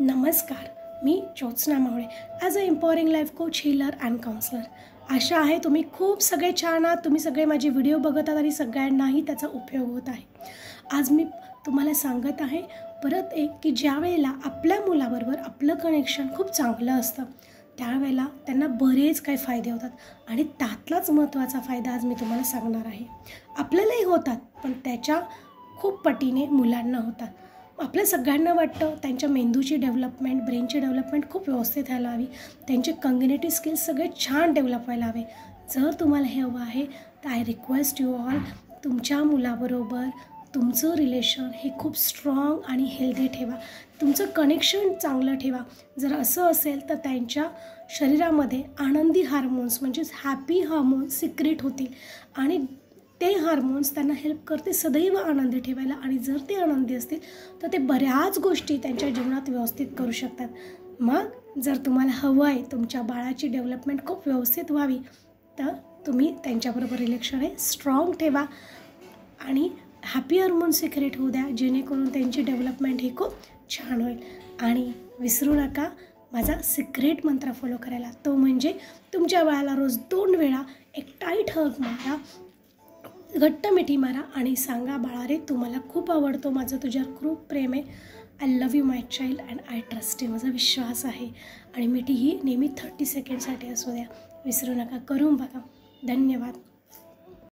नमस्कार, मी Jyotsna Mawale as a empowering life coach, healer and counsellor. आशा आहे तुम्ही खूप सगळे छान आहात. तुम्ही सगळे माझे व्हिडिओ बघत आहात आणि सगळ्यांनाही त्याचा उपयोग होत आहे. आज मी तुम्हाला सांगत आहे परत एक की ज्या वेळेला आपल्या मुलाबरोबर आपलं कनेक्शन खूप चांगलं असतं त्यावेळेला त्यांना बरेच काही फायदे होतात आणि त्यातलाच महत्त्वाचा फायदा आज मी तुम्हाला सांगणार आहे. आपल्यालाही होतात पण त्याच्या खूप पटीने मुलांना होतात. आपल्या सगळ्यांना वाटतं त्यांच्या मेंदूची डेव्हलपमेंट, ब्रेनची डेव्हलपमेंट खूप व्यवस्थित व्हायला हवी, त्यांचे कॉग्निटिव्ह स्किल्स सगळे छान डेव्हलप व्हायला हवे. जर तुम्हाला हे हवं आहे तर आय रिक्वेस्ट यू ऑल, तुमच्या मुलाबरोबर तुमचं रिलेशन हे खूप स्ट्रॉंग आणि हेल्दी ठेवा. तुमचं कनेक्शन चांगलं ठेवा. जर असं असेल तर त्यांच्या शरीरामध्ये आनंदी हार्मोन्स म्हणजेच हॅपी हार्मोन्स सिक्रेट होतील आणि ते हार्मोन्स त्यांना हेल्प करते सदैव आनंदी ठेवायला. आणि जर ते आनंदी असतील तर ते बऱ्याच गोष्टी त्यांच्या जीवनात व्यवस्थित करू शकतात. मग जर तुम्हाला हवं आहे तुमच्या बाळाची डेव्हलपमेंट खूप व्यवस्थित व्हावी तर तुम्ही त्यांच्याबरोबर रिलेशन हे स्ट्रॉंग ठेवा आणि हॅपी हार्मोन्स सिक्रेट होऊ द्या, जेणेकरून त्यांची डेव्हलपमेंट ही खूप छान होईल. आणि विसरू नका माझा सिक्रेट मंत्र फॉलो करायला, तो म्हणजे तुमच्या बाळाला रोज 2 वेळा एक टाईट हग मारा, घट्ट मिठी मारा आणि सांगा, बाळा रे तू मला खूप आवडतो, माझं तुझ्यावर खूप प्रेम आहे, I love you my child and I trust you, माझा विश्वास आहे. आणि मिठी ही नेहमी 30 सेकंडसाठी असू द्या. विसरू नका, करून बघा. धन्यवाद.